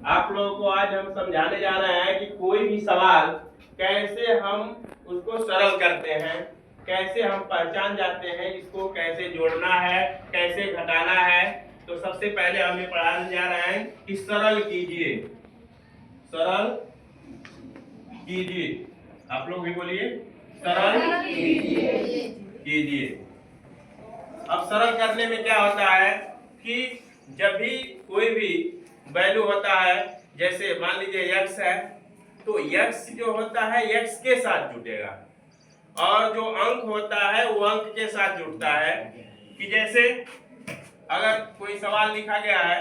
आप लोगों को आज हम समझाने जा रहे हैं कि कोई भी सवाल कैसे हम उसको सरल करते हैं, कैसे हम पहचान जाते हैं इसको कैसे जोड़ना है, कैसे घटाना है। तो सबसे पहले हम ये पढ़ाने जा रहे हैं कि सरल कीजिए, सरल कीजिए। आप लोग भी बोलिए, सरल कीजिए। अब सरल करने में क्या होता है कि जब भी कोई भी वैल्यू होता है, जैसे मान लीजिए x है, तो x जो होता है x के साथ जुटेगा और जो अंक होता है वो अंक के साथ जुड़ता है। कि जैसे अगर कोई सवाल लिखा गया है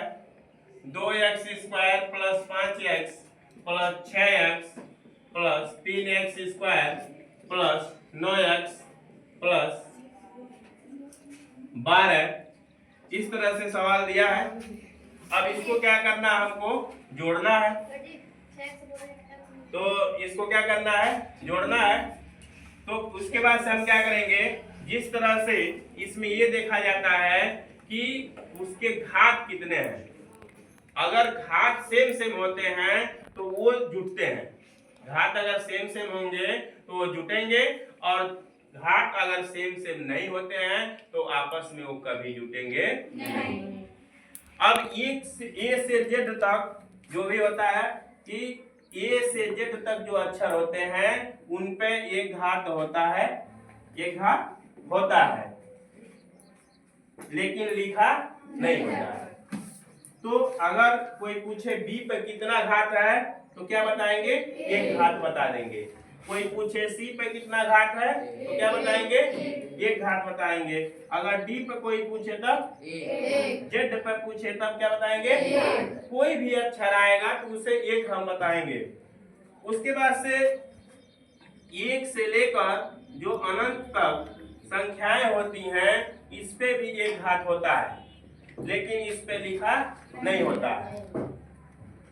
2x² plus 5x plus 6x plus 3x² plus 9x plus 12, इस तरह से सवाल दिया है। अब इसको क्या करना है, हमको जोड़ना है। तो इसको क्या करना है, जोड़ना है। तो उसके बाद से हम क्या करेंगे, जिस तरह से इसमें ये देखा जाता है कि उसके घात कितने हैं। अगर घात सेम सेम होते हैं तो वो जुटते हैं, घात अगर सेम सेम होंगे तो वो जुटेंगे, और घात अगर सेम सेम नहीं होते हैं तो आपस में वो कभी जुटेंगे नहीं। अब ए से जेड तक जो भी होता है कि ए से जेड तक जो अक्षर होते हैं उन पे एक घात होता है, एक घात होता है, लेकिन लिखा नहीं होता है। तो अगर कोई पूछे बी पे कितना घात है तो क्या बताएंगे, एक घात बता देंगे। कोई पूछे सी पे कितना घात है तो क्या बताएंगे, एक घात बताएंगे। अगर डी पे कोई पूछे तब, जेड पे पूछे तब क्या बताएंगे, कोई भी अक्षर आएगा तो उसे एक हम बताएंगे। उसके बाद से एक से लेकर जो अनंत तक संख्याएं होती हैं इस पे भी एक घात होता है, लेकिन इस पे लिखा नहीं होता है।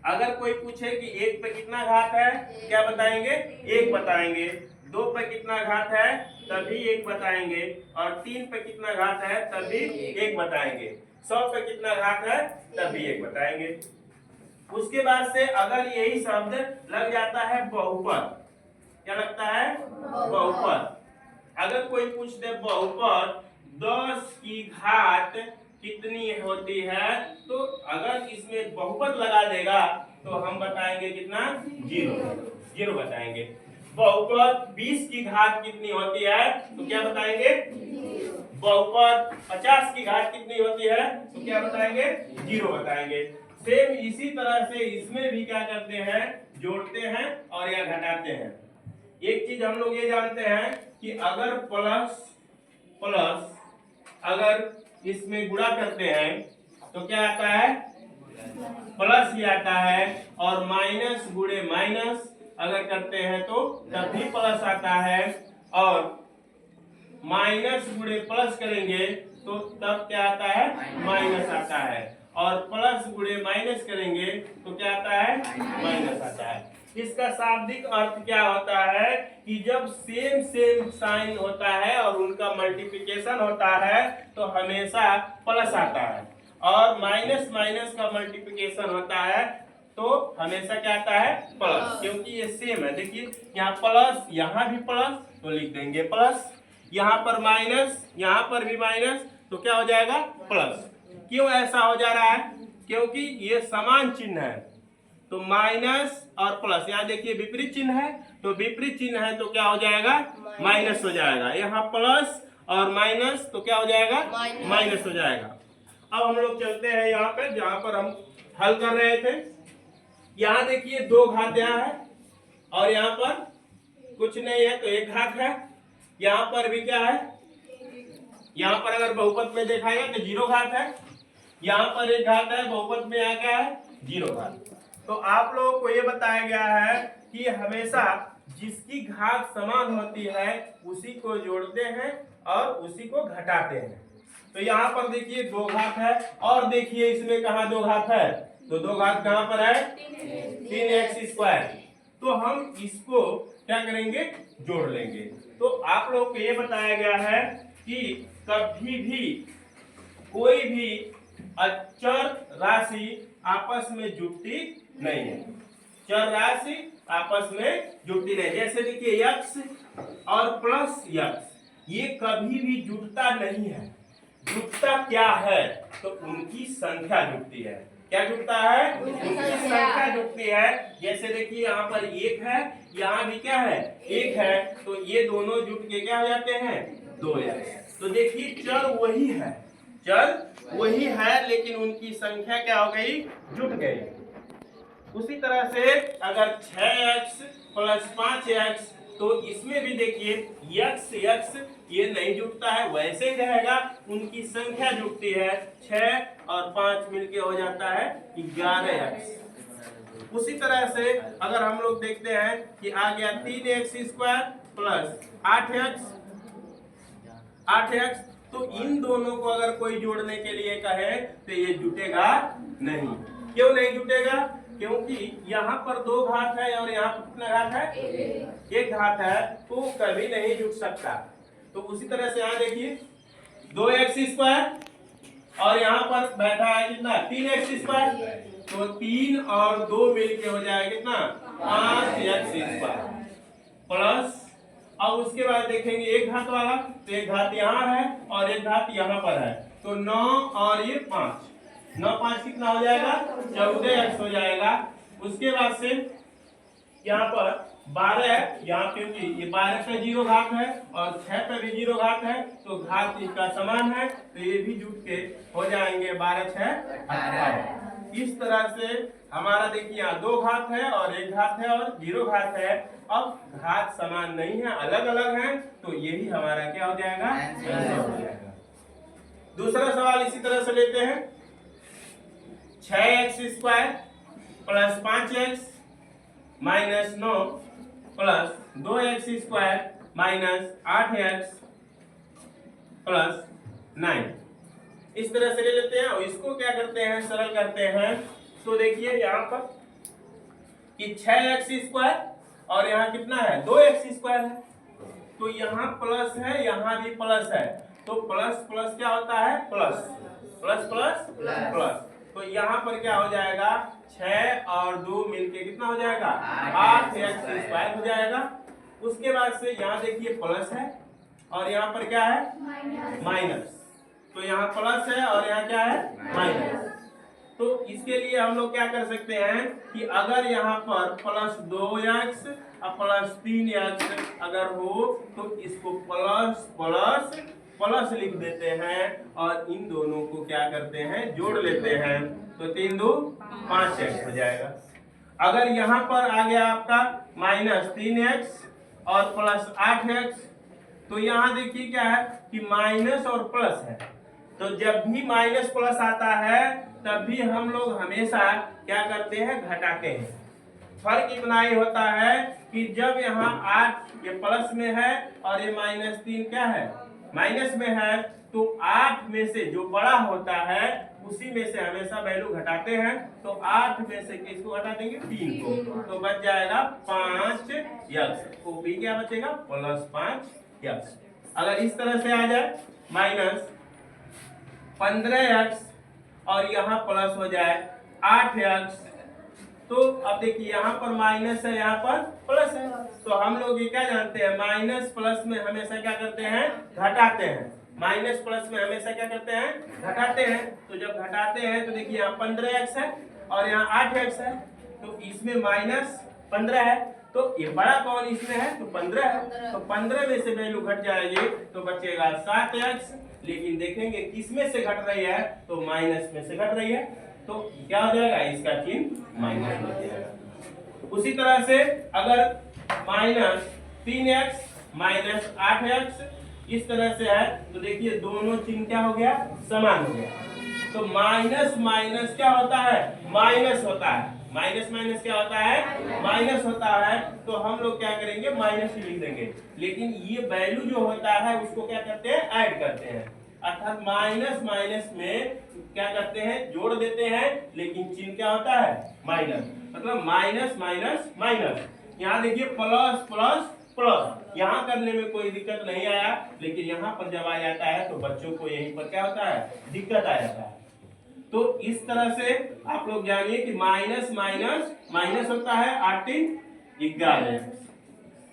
अगर कोई पूछे कि एक पे कितना घात है क्या बताएंगे, एक बताएंगे। दो पे कितना घात है तभी एक बताएंगे, और तीन पे कितना घात है तभी एक बताएंगे। 100 पे कितना घात है तभी एक बताएंगे। उसके बाद से अगर यही शब्द लग जाता है बहुपद, क्या लगता है, बहुपद। अगर कोई पूछ दे बहुपद 10 की घात कितनी होती है, तो अगर इसमें बहुपद लगा देगा तो हम बताएंगे कितना, 0 बताएंगे। बहुपद 20 की घात कितनी होती है तो क्या बताएंगे, बहुपद 50 की घात कितनी होती है तो क्या बताएंगे, 0 बताएंगे। सेम इसी तरह से इसमें भी क्या करते हैं, जोड़ते हैं और या घटाते हैं। एक चीज हम लोग ये जानते हैं कि अगर प्लस प्लस अगर इसमें गुणा करते हैं तो क्या आता है, प्लस ही आता है, और माइनस गुणे माइनस अगर करते हैं तो तब भी प्लस आता है, और माइनस गुणे प्लस करेंगे तो तब क्या आता है, माइनस आता है, और प्लस गुणे माइनस करेंगे तो क्या आता है, माइनस आता है। इसका शाब्दिक अर्थ क्या होता है कि जब सेम सेम साइन होता है और उनका मल्टीप्लिकेशन होता है तो हमेशा प्लस आता है, और माइनस माइनस का मल्टीप्लिकेशन होता है तो हमेशा क्या आता है, प्लस, क्योंकि ये सेम है। देखिए यहाँ प्लस, यहाँ भी प्लस तो लिख देंगे प्लस, यहाँ पर माइनस, यहाँ पर भी माइनस, तो क्या हो जाएगा, प्लस। क्यों ऐसा हो जा रहा है, क्योंकि ये समान चिन्ह है, तो माइनस और प्लस। यहाँ देखिए विपरीत चिन्ह है, तो विपरीत चिन्ह है तो क्या हो जाएगा, माइनस हो जाएगा। यहाँ प्लस और माइनस तो क्या हो जाएगा, माइनस हो जाएगा। अब हम लोग चलते हैं यहाँ पे जहाँ पर हम हल कर रहे थे। यहाँ देखिए 2 घात यहाँ है और यहाँ पर कुछ नहीं है तो 1 घात है। यहाँ पर भी क्या है, यहाँ पर अगर बहुपद में देखा गया तो 0 घात है, यहाँ पर 1 घात है, बहुपद में यहाँ क्या है, 0 घात। तो आप लोगों को ये बताया गया है कि हमेशा जिसकी घात समान होती है उसी को जोड़ते हैं और उसी को घटाते हैं। तो यहाँ पर देखिए 2 घात है, और देखिए इसमें कहाँ 2 घात है, तो 2 घात कहाँ पर है, 3x²। तो हम इसको क्या करेंगे, जोड़ लेंगे। तो आप लोग को ये बताया गया है कि कभी भी कोई भी चर राशि आपस में जुड़ती नहीं है। चर राशि आपस में जुड़ती नहीं। जैसे देखिए x और प्लस x ये कभी भी जुड़ता नहीं है। जुड़ता क्या है? तो उनकी संख्या जुड़ती है। क्या जुड़ता है? उनकी संख्या जुड़ती है। जैसे देखिए यहाँ पर 1 है, यहाँ भी क्या है? 1 है, तो ये दोनों जुड़ के क्या हो जाते हैं? 2x। तो देखिए चर वही है, चर वही है, लेकिन उनकी संख्या क्या हो गई? जुट गई। उसी तरह से अगर 6x प्लस 5x, तो इसमें भी देखिए x ये नहीं जुड़ता है, वैसे ही रहेगा। उनकी संख्या जुड़ती है, 6 और 5 मिलके हो जाता है 11x। उसी तरह से अगर हम लोग देखते हैं कि आ गया 3x² प्लस 8x, तो इन दोनों को अगर कोई जोड़ने के लिए कहे तो ये जुटेगा नहीं। क्यों नहीं जुटेगा? क्योंकि यहाँ पर 2 घात है और यहाँ पर कितना घात है? 1 घात है, तो कभी नहीं जुट सकता। तो उसी तरह से यहाँ देखिए 2x² और यहाँ पर बैठा है कितना? 3x², तो 3 और 2 मिलके हो जाएगा कितना? 5x² प्लस, और उसके बाद देखेंगे 1 घात वाला, तो 1 घात यहाँ है और 1 घात यहाँ पर है, तो 9 और ये 5, 9 5 कितना हो जाएगा? 14x हो जाएगा। उसके बाद से यहाँ पर 12 है, यहाँ क्योंकि ये 12 पे 0 घात है और 6 पे भी 0 घात है, तो घात इसका समान है, तो ये भी जुट के हो जाएंगे 12 6 18। इस तरह से हमारा देखिए यहाँ 2 घात है और 1 घात है और 0 घात है। अब घात समान नहीं है, अलग अलग है, तो यही हमारा क्या हो जाएगा? आंसर हो जाएगा। दूसरा सवाल इसी तरह से लेते हैं। 6x² plus 5x minus 9 plus 2x² minus 8x plus 9, इस तरह से ले लेते हैं और इसको क्या करते हैं? सरल करते हैं। तो देखिए यहाँ पर कि 6x² और यहाँ कितना है? 2x² है, तो यहाँ प्लस है, यहाँ भी प्लस है, तो प्लस प्लस क्या होता है? प्लस प्लस प्लस प्लस, तो यहाँ पर क्या हो जाएगा? 6 और 2 मिलके कितना हो जाएगा? 8x² हो जाएगा। उसके बाद से यहाँ देखिए प्लस है और यहाँ पर क्या है? माइनस, तो यहाँ प्लस है और यहाँ क्या है? माइनस। तो इसके लिए हम लोग क्या कर सकते हैं कि अगर यहाँ पर प्लस 2x और प्लस 3x अगर हो, तो इसको प्लस प्लस प्लस लिख देते हैं और इन दोनों को क्या करते हैं? जोड़ लेते हैं, तो 3 2 5x हो जाएगा। अगर यहाँ पर आ गया आपका माइनस 3x और प्लस 8x, तो यहाँ देखिए क्या है कि माइनस और प्लस है, तो जब भी माइनस प्लस आता है तब भी हम लोग हमेशा क्या करते हैं? घटाते हैं। फर्क इतना ही होता है कि जब यहाँ 8 ये प्लस में है और ये -3 क्या है? माइनस में है, तो 8 में से जो बड़ा होता है उसी में से हमेशा वैल्यू घटाते हैं। तो 8 में से किसको घटा देंगे? 3 को, तो बच जाएगा 5x, तो भी क्या बचेगा? Plus 5x। अगर इस तरह से आ जाए माइनस 15x और यहाँ प्लस हो जाए 8x, तो अब देखिए यहाँ पर माइनस है, यहाँ पर प्लस है, तो हम लोग ये क्या जानते हैं? माइनस प्लस में हमेशा क्या करते हैं? घटाते हैं। माइनस प्लस में हमेशा क्या करते हैं? घटाते हैं। तो जब घटाते हैं तो देखिए यहाँ 15x है और यहाँ 8x है, तो इसमें माइनस 15 है, तो ये बड़ा कौन इसमें है? तो 15 है, तो 15 में से वैल्यू घट जाएगी तो बचेगा 7x। लेकिन देखेंगे किस में से घट रही है? तो माइनस में से घट रही है, तो क्या हो जाएगा? इसका चिन्ह माइनस हो जाएगा। उसी तरह से अगर माइनस 3x माइनस 8x इस तरह से है, तो देखिए दोनों चिन्ह क्या हो गया? समान हो गया। तो माइनस माइनस क्या होता है? माइनस होता है। माइनस माइनस क्या होता है? माइनस होता है, तो हम लोग क्या करेंगे? माइनस ही लिख देंगे। लेकिन ये वैल्यू जो होता है उसको क्या करते हैं? ऐड करते हैं, अर्थात माइनस माइनस में क्या करते हैं? जोड़ देते हैं, लेकिन चिन्ह क्या होता है? माइनस, मतलब माइनस माइनस माइनस। यहाँ देखिए प्लस प्लस प्लस, यहाँ करने में कोई दिक्कत नहीं आया, लेकिन यहाँ पर जब आ जाता है तो बच्चों को यहीं पर क्या होता है? दिक्कत आ जाता है। तो इस तरह से आप लोग जानिए कि माइनस माइनस माइनस होता है 8 11।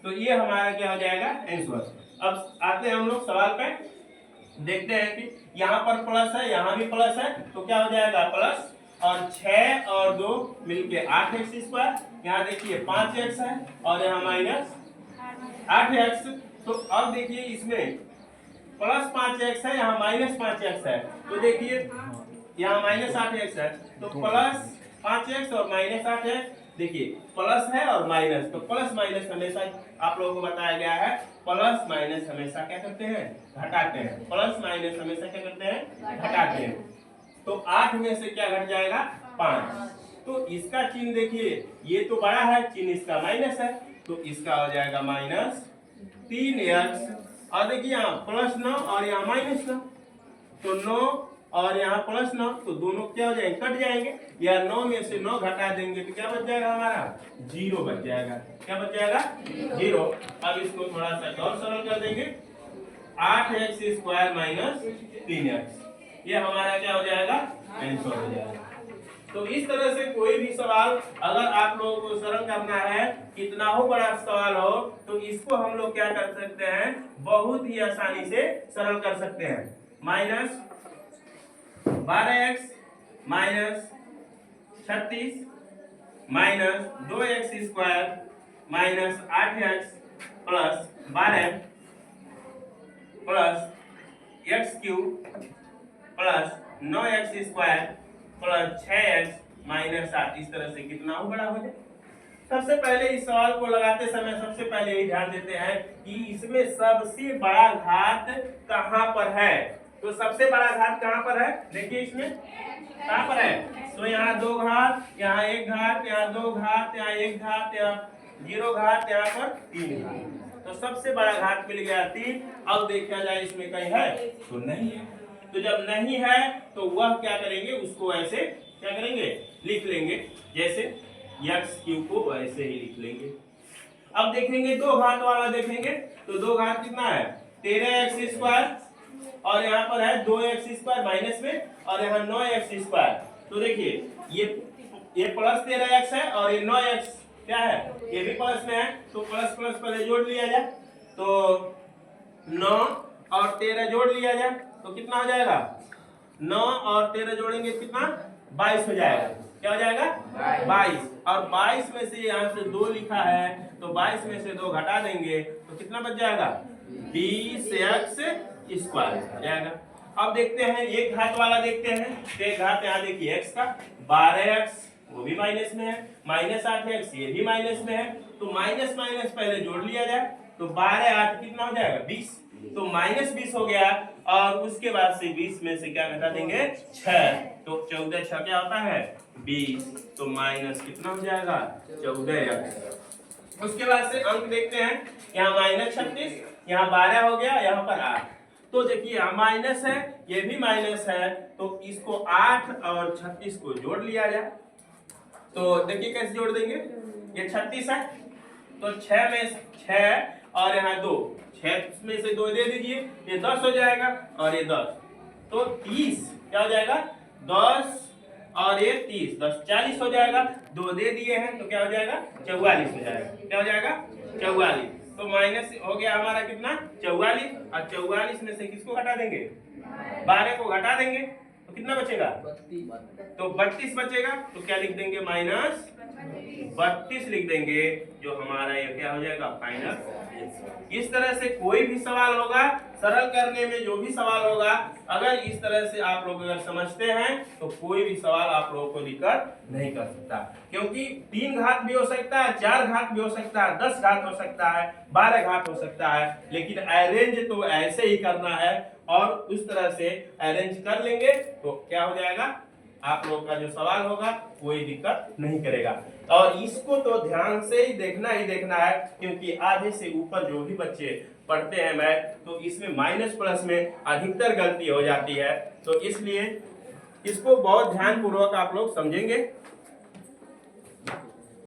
तो ये हमारा क्या हो जाएगा आंसर। अब आते हैं हम लोग सवाल पे, देखते हैं कि यहाँ पर प्लस है, यहाँ भी प्लस है, तो क्या हो जाएगा प्लस और 6 और 2 मिलके 8x²। यहाँ देखिए 5x है और यहाँ माइनस 8x। तो अब देखिए इसमें प्लस 5x है, यहाँ माइनस 5x है, तो देखिए यहाँ माइनस 8x है, तो प्लस 5x और माइनस 8x। देखिए प्लस है और माइनस, तो प्लस माइनस हमेशा आप लोगों को बताया गया है, प्लस माइनस हमेशा क्या करते हैं घटाते हैं। प्लस माइनस हमेशा क्या करते हैं घटाते हैं। तो 8 में से क्या घट जाएगा 5। तो इसका चिन्ह देखिए, ये तो बड़ा है, चिन्ह इसका माइनस है, तो इसका हो जाएगा माइनस 3x। और देखिए यहाँ प्लस 9 और यहाँ माइनस 9, तो 9 और यहाँ प्लस 9, तो दोनों क्या हो जाएंगे कट जाएंगे, या 9 में से 9 घटा देंगे तो क्या बच जाएगा हमारा 0 बच जाएगा। क्या बच जाएगा 0। अब इसको थोड़ा सा और सरल कर देंगे, 8x² माइनस 3x, ये हमारा क्या हो जाएगा आंसर हो जाएगा। तो इस तरह से कोई भी सवाल अगर आप लोगों को सरल करना है, कितना हो बड़ा सवाल हो, तो इसको हम लोग क्या कर सकते हैं बहुत ही आसानी से सरल कर सकते हैं। Minus 12x minus 36 minus 2x² minus 8x plus 12 plus x³ plus 9x² plus 6x minus 8। इस तरह से कितना हो बड़ा हो जाए। सबसे पहले इस सवाल को लगाते समय सबसे पहले यही ध्यान देते हैं कि इसमें सबसे बड़ा घात कहाँ पर है। तो सबसे बड़ा घात कहाँ पर है, देखिए इसमें कहाँ पर है, तो यहाँ 2 घात, यहाँ 1 घात, यहाँ 2 घात, यहाँ 1 घात, यहाँ 0 घात, यहाँ पर 3 घात। तो सबसे बड़ा घात मिल गया 3। अब देखा जाए इसमें कहीं है तो नहीं है। तो जब नहीं है तो वह क्या करेंगे, उसको ऐसे क्या करेंगे लिख लेंगे, जैसे x³ को ऐसे ही लिख लेंगे। अब देखेंगे 2 घात वाला देखेंगे, तो 2 घात कितना है 13x² और यहाँ पर है 2x² माइनस में और यहाँ 9x²। तो देखिए ये प्लस 13x है और ये 9x क्या है ये भी प्लस में है, तो प्लस प्लस पहले जोड़ लिया जाए, तो 9 और 13 जोड़ लिया जाए तो कितना हो जाएगा 9 और 13 जोड़ेंगे कितना 22 हो जाएगा। क्या हो जाएगा 22। और 22 में से यहाँ से 2 लिखा है, तो 22 में से 2 घटा देंगे तो कितना बच जाएगा 20x² हो जाएगा। अब देखते हैं एक घात वाला देखते हैं, तो एक घात यहाँ देखिए x का 12x वो भी माइनस में है, माइनस 8x ये भी माइनस में है, तो माइनस माइनस पहले जोड़ लिया जाए, तो 12 8 कितना हो जाएगा 20, तो माइनस 20 हो गया। और उसके बाद से 20 में से क्या घटा देंगे 6, तो 14 6 क्या होता है 20, तो माइनस कितना हो जाएगा 14x। उसके बाद से अंक देखते हैं, यहाँ माइनस 36, यहाँ 12 हो गया, यहाँ पर 8। तो देखिए यहाँ माइनस है ये भी माइनस है, तो इसको 8 और 36 को जोड़ लिया जाए, तो देखिए कैसे जोड़ देंगे, ये 36 है तो 6 में 6 और यहाँ 2, 6 में से 2 दे दीजिए, ये 10 हो जाएगा और ये 10, तो 30 क्या हो जाएगा 10 और ये 30 10 40 हो जाएगा। 2 दे दिए हैं तो क्या हो जाएगा 44 हो जाएगा। क्या हो जाएगा 44, तो माइनस हो गया हमारा कितना 44, और 44 में से किसको घटा देंगे 12 को घटा देंगे तो कितना बचेगा तो 32 बचेगा, तो क्या लिख देंगे माइनस 32 लिख देंगे, जो हमारा ये क्या हो जाएगा फाइनल। इस तरह से कोई भी सवाल होगा सरल करने में, जो भी सवाल होगा अगर इस तरह से आप लोग अगर समझते हैं तो कोई भी सवाल आप लोगों को दिक्कत नहीं कर सकता, क्योंकि 3 घात भी हो सकता है, 4 घात भी हो सकता है, 10 घात हो सकता है, 12 घात हो सकता है, लेकिन अरेंज तो ऐसे ही करना है और उस तरह से अरेंज कर लेंगे तो क्या हो जाएगा आप लोग का जो सवाल होगा कोई दिक्कत नहीं करेगा। और इसको तो ध्यान से ही देखना है, क्योंकि आधे से ऊपर जो भी बच्चे पढ़ते हैं मैथ, तो इसमें माइनस प्लस में अधिकतर गलती हो जाती है, तो इसलिए इसको बहुत ध्यान पूर्वक आप लोग समझेंगे